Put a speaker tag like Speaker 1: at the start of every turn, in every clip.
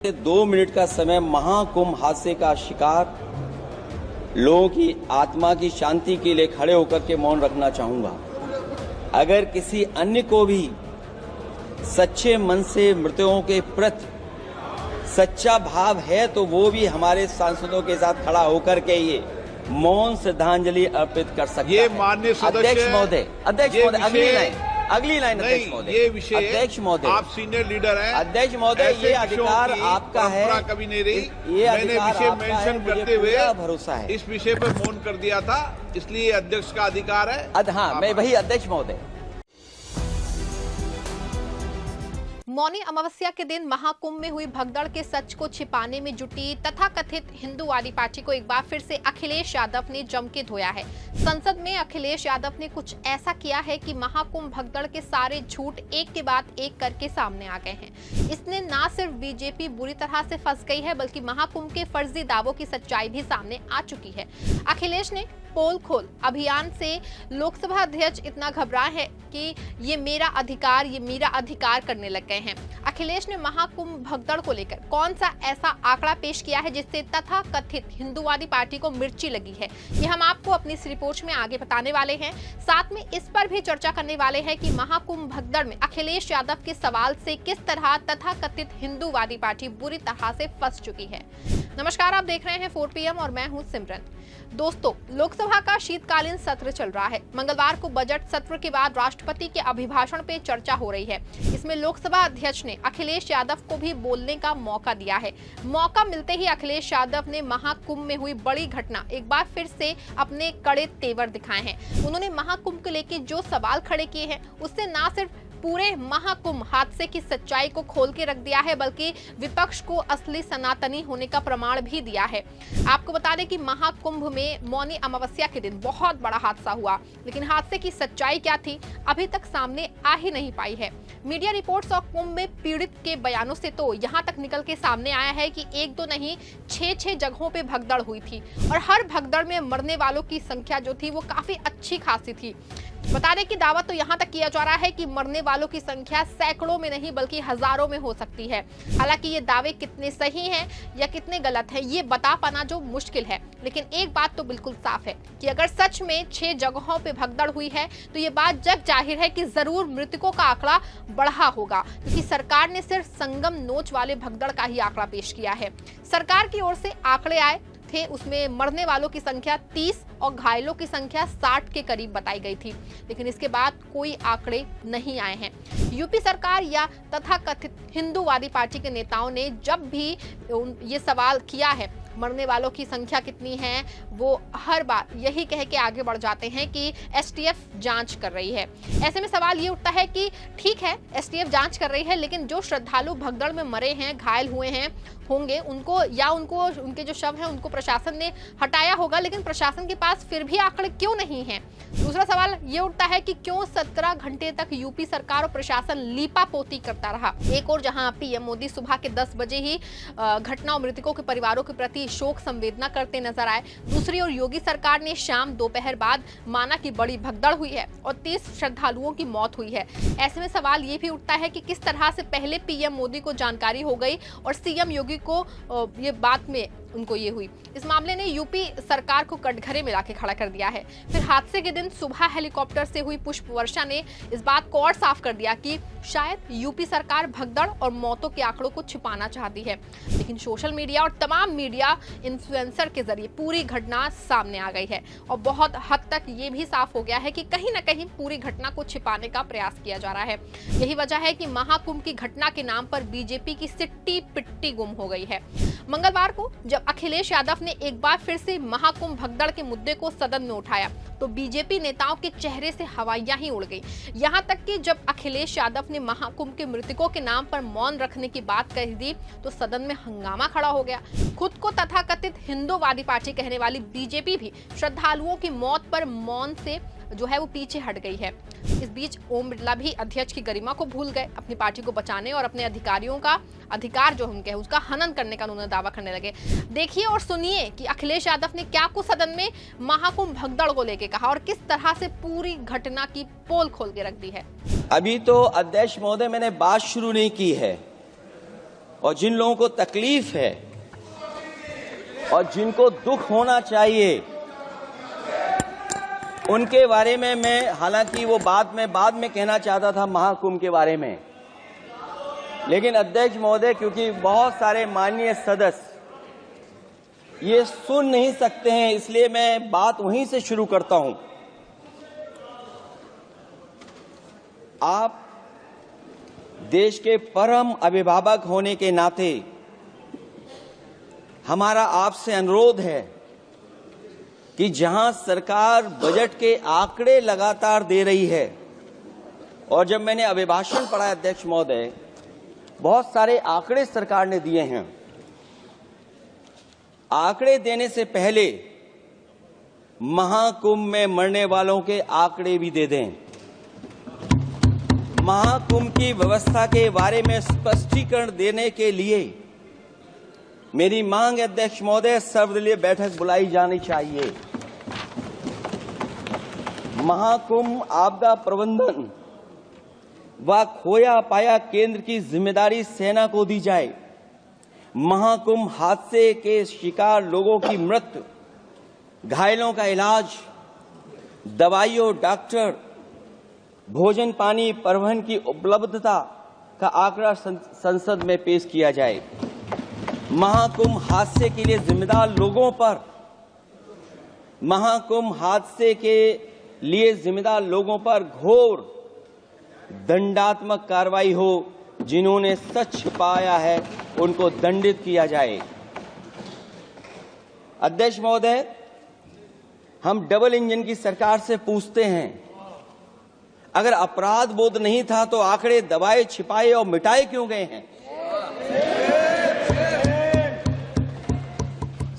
Speaker 1: 2 minute का समय महाकुंभ हादसे का शिकार लोगों की आत्मा की शांति के लिए खड़े होकर के मौन रखना चाहूंगा। अगर किसी अन्य को भी सच्चे मन से मृतकों के प्रति सच्चा भाव है तो वो भी हमारे सांसदों के साथ खड़ा होकर के ये मौन श्रद्धांजलि अर्पित कर सकता
Speaker 2: ये
Speaker 1: है।
Speaker 2: माननीय सदस्य
Speaker 1: अध्यक्ष महोदय अगली लाइन अध्यक्ष महोदय।
Speaker 2: ये विषय
Speaker 1: अध्यक्ष महोदय,
Speaker 2: आप सीनियर लीडर हैं।
Speaker 1: अध्यक्ष महोदय, ये अधिकार आपका है।
Speaker 2: कभी नहीं रही।
Speaker 1: ये
Speaker 2: मैंने विषय मेंशन करते हुए
Speaker 1: भरोसा है
Speaker 2: इस विषय पर मौन कर दिया था, इसलिए अध्यक्ष का अधिकार है।
Speaker 1: हाँ, मैं वही अध्यक्ष महोदय।
Speaker 3: मौनी अमावस्या के दिन महाकुंभ में हुई भगदड़ के सच को छिपाने में जुटी तथाकथित हिंदूवादी पार्टी को एक बार फिर से अखिलेश यादव ने जम के धोया है। संसद में अखिलेश यादव ने कुछ ऐसा किया है कि महाकुंभ भगदड़ के सारे झूठ एक के बाद एक करके सामने आ गए हैं। इसने न सिर्फ बीजेपी बुरी तरह से फंस गई है, बल्कि महाकुंभ के फर्जी दावों की सच्चाई भी सामने आ चुकी है। अखिलेश ने पोल खोल अभियान से लोकसभा अध्यक्ष इतना घबराए हैं कि ये मेरा अधिकार करने लग गए हैं। अखिलेश ने महाकुंभ भगदड़ को लेकर कौन सा ऐसा आंकड़ा पेश किया है जिससे तथाकथित हिंदूवादी पार्टी को मिर्ची लगी है, ये हम आपको अपनी इस रिपोर्ट में आगे बताने वाले हैं। साथ में इस पर भी चर्चा करने वाले हैं कि महाकुंभ भगदड़ में अखिलेश यादव के सवाल से किस तरह तथाकथित हिंदूवादी पार्टी बुरी तरह से फंस चुकी है। नमस्कार, आप देख रहे हैं 4 PM और मैं हूं सिमरन। दोस्तों, लोकसभा का शीतकालीन सत्र चल रहा है। मंगलवार को बजट सत्र के बाद राष्ट्रपति के अभिभाषण पे चर्चा हो रही है। इसमें लोकसभा अध्यक्ष ने अखिलेश यादव को भी बोलने का मौका दिया है। मौका मिलते ही अखिलेश यादव ने महाकुंभ में हुई बड़ी घटना एक बार फिर से अपने कड़े तेवर दिखाए हैं। उन्होंने महाकुंभ को लेकर जो सवाल खड़े किए हैं उससे न सिर्फ पूरे महाकुंभ हादसे की सच्चाई को खोल के रख दिया है, बल्कि विपक्ष को असली सनातनी होने का प्रमाण भी दिया है। आपको बता दें कि महाकुंभ में मौनी अमावस्या के दिन बहुत बड़ा हादसा हुआ, लेकिन हादसे की सच्चाई क्या थी अभी तक सामने आ ही नहीं पाई है। मीडिया रिपोर्ट्स और कुंभ में पीड़ित के बयानों से तो यहाँ तक निकल के सामने आया है कि एक दो नहीं 6 जगहों पे भगदड़ हुई थी और हर भगदड़ में मरने वालों की संख्या जो थी वो काफी अच्छी खासी थी। बता दें कि दावा तो यहाँ तक किया जा रहा है कि मरने वालों की संख्या सैकड़ों में नहीं बल्कि हजारों में हो सकती है। हालांकि ये दावे कितने सही हैं या कितने गलत हैं ये बता पाना जो मुश्किल है, लेकिन एक बात तो बिल्कुल साफ है कि अगर सच में 6 जगहों पे भगदड़ हुई है तो ये बात जग जाहिर है कि जरूर मृतकों का आंकड़ा बढ़ा होगा, क्योंकि सरकार ने सिर्फ संगम नोच वाले भगदड़ का ही आंकड़ा पेश किया है। सरकार की ओर से आंकड़े आए थे, उसमें मरने वालों की संख्या 30 और घायलों की संख्या 60 के करीब बताई गई थी, लेकिन इसके बाद कोई आंकड़े नहीं आए हैं। यूपी सरकार या तथाकथित हिंदूवादी पार्टी के नेताओं ने जब भी ये सवाल किया है मरने वालों की संख्या कितनी है, वो हर बार यही कह के आगे बढ़ जाते हैं कि एसटीएफ जांच कर रही है। ऐसे में सवाल ये उठता है कि ठीक है, एसटीएफ जांच कर रही है, लेकिन जो श्रद्धालु भगदड़ में मरे हैं, घायल हुए हैं होंगे, उनके जो शव हैं उनको प्रशासन ने हटाया होगा, लेकिन प्रशासन के पास फिर भी आंकड़े क्यों नहीं हैं। दूसरा सवाल ये उठता है कि क्यों 17 घंटे तक यूपी सरकार और प्रशासन लीपापोती करता रहा। एक और जहां पीएम मोदी सुबह के 10 बजे ही घटना और मृतकों के परिवारों के प्रति शोक संवेदना करते नजर आए, दूसरी ओर योगी सरकार ने शाम दोपहर बाद माना कि बड़ी भगदड़ हुई है और 30 श्रद्धालुओं की मौत हुई है। ऐसे में सवाल ये भी उठता है कि किस तरह से पहले पीएम मोदी को जानकारी हो गई और सीएम योगी को ये बात में उनको ये हुई। इस मामले ने यूपी सरकार को कटघरे में लाके खड़ा कर दिया है। फिर हादसे के दिन सुबह हेलीकॉप्टर से हुई पुष्प वर्षा ने इस बात को और साफ कर दिया कि शायद यूपी सरकार भगदड़ और मौतों के आंकड़ों को छिपाना चाहती है, लेकिन सोशल मीडिया और तमाम मीडिया इन्फ्लुएंसर के जरिए पूरी घटना सामने आ गई है और बहुत हद तक ये भी साफ हो गया है कि कहीं ना कहीं पूरी घटना को छिपाने का प्रयास किया जा रहा है। यही वजह है कि महाकुंभ की घटना के नाम पर बीजेपी की सिट्टी पिट्टी गुम हो गई है। मंगलवार को जब अखिलेश यादव ने एक बार फिर से महाकुंभ भगदड़ के मुद्दे को सदन में उठाया तो बीजेपी नेताओं के चेहरे से हवाइयां ही उड़ गई। यहां तक कि जब अखिलेश यादव ने महाकुंभ के मृतकों के नाम पर मौन रखने की बात कह दी तो सदन में हंगामा खड़ा हो गया। खुद को तथाकथित हिंदूवादी पार्टी कहने वाली बीजेपी भी श्रद्धालुओं की मौत पर मौन से जो है वो पीछे हट गई है। इस बीच ओम बिरला भी अध्यक्ष की गरिमा को भूल गए, अपनी पार्टी को बचाने और अपने अधिकारियों का अधिकार जो उनके है उसका हनन करने का उन्होंने दावा करने लगे। देखिए और सुनिए कि अखिलेश यादव ने क्या कुछ सदन में महाकुंभ भगदड़ को लेकर कहा और किस तरह से पूरी घटना की पोल खोल के रख दी है।
Speaker 1: अभी तो अध्यक्ष महोदय मैंने बात शुरू नहीं की है, और जिन लोगों को तकलीफ है और जिनको दुख होना चाहिए उनके बारे में मैं, हालांकि वो बाद में कहना चाहता था महाकुंभ के बारे में, लेकिन अध्यक्ष महोदय क्योंकि बहुत सारे माननीय सदस्य ये सुन नहीं सकते हैं, इसलिए मैं बात वहीं से शुरू करता हूं। आप देश के परम अभिभावक होने के नाते हमारा आपसे अनुरोध है कि जहां सरकार बजट के आंकड़े लगातार दे रही है, और जब मैंने अभिभाषण पढ़ा अध्यक्ष महोदय, बहुत सारे आंकड़े सरकार ने दिए हैं। आंकड़े देने से पहले महाकुंभ में मरने वालों के आंकड़े भी दे दें। महाकुंभ की व्यवस्था के बारे में स्पष्टीकरण देने के लिए मेरी मांग है अध्यक्ष महोदय, सर्वदलीय बैठक बुलाई जानी चाहिए। महाकुंभ आपदा प्रबंधन व खोया पाया केंद्र की जिम्मेदारी सेना को दी जाए। महाकुंभ हादसे के शिकार लोगों की मृत्यु, घायलों का इलाज, दवाइयों, डॉक्टर, भोजन पानी, परिवहन की उपलब्धता का आंकड़ा संसद में पेश किया जाए। महाकुंभ हादसे के लिए जिम्मेदार लोगों पर, महाकुंभ हादसे के लिए जिम्मेदार लोगों पर घोर दंडात्मक कार्रवाई हो। जिन्होंने सच छिपाया है उनको दंडित किया जाए। अध्यक्ष महोदय, हम डबल इंजन की सरकार से पूछते हैं, अगर अपराध बोध नहीं था तो आंकड़े दबाए, छिपाए और मिटाए क्यों गए हैं?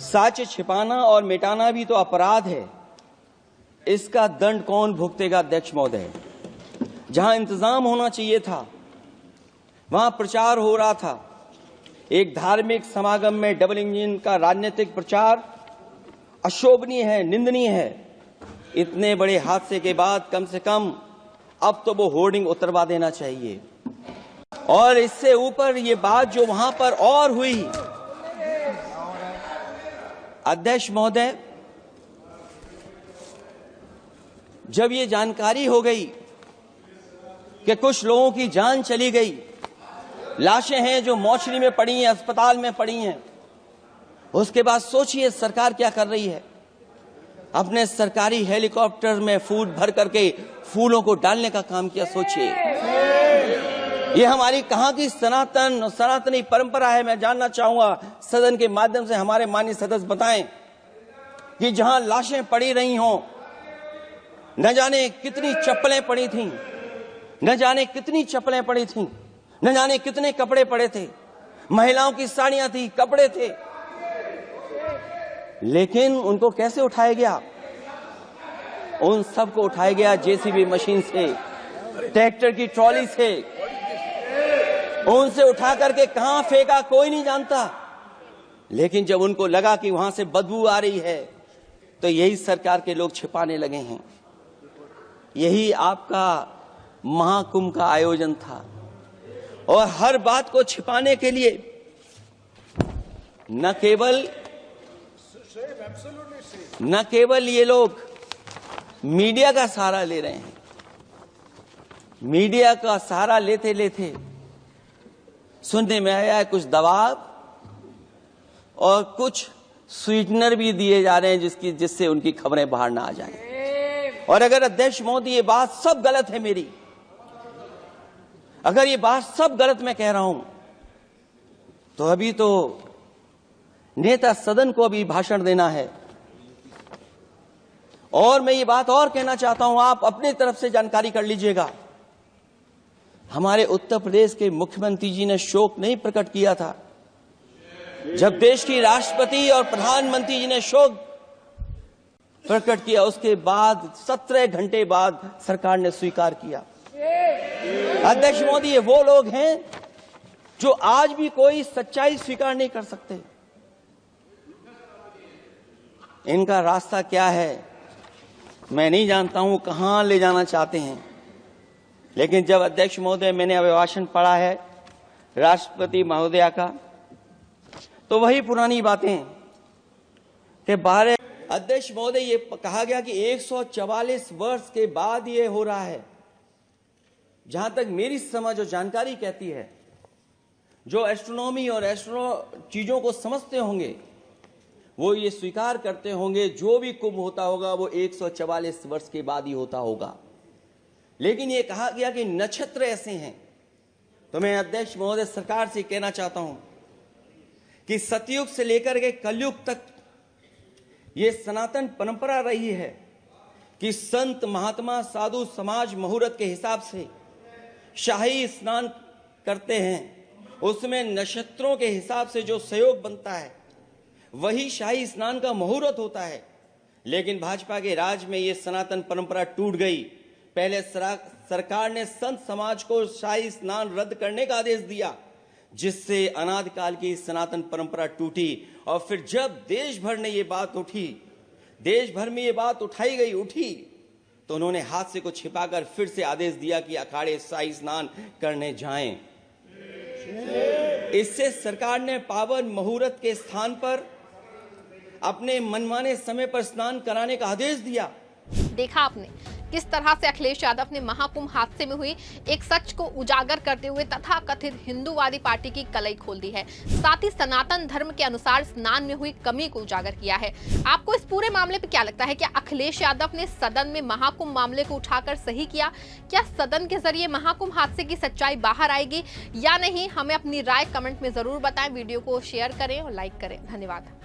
Speaker 1: सच छिपाना और मिटाना भी तो अपराध है। इसका दंड कौन भुगतेगा अध्यक्ष महोदय? जहां इंतजाम होना चाहिए था वहां प्रचार हो रहा था। एक धार्मिक समागम में डबल इंजन का राजनीतिक प्रचार अशोभनीय है, निंदनीय है। इतने बड़े हादसे के बाद कम से कम अब तो वो होर्डिंग उतरवा देना चाहिए। और इससे ऊपर ये बात जो वहां पर और हुई, अध्यक्ष महोदय, जब ये जानकारी हो गई कि कुछ लोगों की जान चली गई, लाशें हैं जो मोर्चरी में पड़ी हैं, अस्पताल में पड़ी हैं, उसके बाद सोचिए सरकार क्या कर रही है। अपने सरकारी हेलीकॉप्टर में फूड भर करके फूलों को डालने का काम किया। सोचिए, ये हमारी कहां की सनातनी परंपरा है? मैं जानना चाहूंगा, सदन के माध्यम से हमारे माननीय सदस्य बताएं कि जहां लाशें पड़ी रही हों, न जाने कितनी चप्पलें पड़ी थीं, न जाने कितनी चप्पलें पड़ी थीं, न जाने कितने कपड़े पड़े थे, महिलाओं की साड़ियां थी, कपड़े थे, लेकिन उनको कैसे उठाया गया? उन सबको उठाया गया जेसीबी मशीन से, ट्रैक्टर की ट्रॉली से। उनसे उठा करके कहां फेंका कोई नहीं जानता, लेकिन जब उनको लगा कि वहां से बदबू आ रही है तो यही सरकार के लोग छिपाने लगे हैं। यही आपका महाकुंभ का आयोजन था। और हर बात को छिपाने के लिए न केवल ये लोग मीडिया का सहारा ले रहे हैं, मीडिया का सहारा लेते लेते सुनने में आया है कुछ दबाव और कुछ स्वीटनर भी दिए जा रहे हैं जिससे उनकी खबरें बाहर ना आ जाएं। और अगर अध्यक्ष मोदी ये बात सब गलत है मेरी, अगर ये बात सब गलत मैं कह रहा हूं, तो अभी तो नेता सदन को अभी भाषण देना है। और मैं ये बात और कहना चाहता हूं, आप अपनी तरफ से जानकारी कर लीजिएगा। हमारे उत्तर प्रदेश के मुख्यमंत्री जी ने शोक नहीं प्रकट किया था। जब देश की राष्ट्रपति और प्रधानमंत्री जी ने शोक प्रकट किया, उसके बाद 17 घंटे बाद सरकार ने स्वीकार किया। अध्यक्ष मोदी, ये वो लोग हैं जो आज भी कोई सच्चाई स्वीकार नहीं कर सकते। इनका रास्ता क्या है मैं नहीं जानता हूं, कहां ले जाना चाहते हैं। लेकिन जब अध्यक्ष महोदय मैंने अभिभाषण पढ़ा है, राष्ट्रपति महोदया का, तो वही पुरानी बातें कि बाहर अध्यक्ष महोदय ये कहा गया कि 144 वर्ष के बाद ये हो रहा है। जहां तक मेरी समझ और जानकारी कहती है, जो एस्ट्रोनॉमी और एस्ट्रो चीजों को समझते होंगे वो ये स्वीकार करते होंगे जो भी कुंभ होता होगा वो 144 वर्ष के बाद ही होता होगा। लेकिन ये कहा गया कि नक्षत्र ऐसे हैं, तो मैं अध्यक्ष महोदय सरकार से कहना चाहता हूं कि सतयुग से लेकर के कलयुग तक ये सनातन परंपरा रही है कि संत महात्मा साधु समाज मुहूर्त के हिसाब से शाही स्नान करते हैं, उसमें नक्षत्रों के हिसाब से जो सहयोग बनता है वही शाही स्नान का मुहूर्त होता है। लेकिन भाजपा के राज में ये सनातन परंपरा टूट गई। पहले सरकार ने संत समाज को शाही स्नान रद्द करने का आदेश दिया, जिससे अनादिकाल की सनातन परंपरा टूटी। और फिर जब देश भर में ये बात उठी, तो उन्होंने हादसे को छिपाकर फिर से आदेश दिया कि अखाड़े शाही स्नान करने जाएं। इससे सरकार ने पावन मुहूर्त के स्थान पर अपने मनमाने समय पर स्नान कराने का आदेश दिया।
Speaker 3: देखा आपने किस तरह से अखिलेश यादव ने महाकुंभ हादसे में हुई एक सच को उजागर करते हुए तथाकथित हिंदूवादी पार्टी की कलई खोल दी है, साथ ही सनातन धर्म के अनुसार स्नान में हुई कमी को उजागर किया है। आपको इस पूरे मामले पे क्या लगता है? क्या अखिलेश यादव ने सदन में महाकुंभ मामले को उठाकर सही किया? क्या सदन के जरिए महाकुंभ हादसे की सच्चाई बाहर आएगी या नहीं? हमें अपनी राय कमेंट में जरूर बताएं। वीडियो को शेयर करें और लाइक करें। धन्यवाद।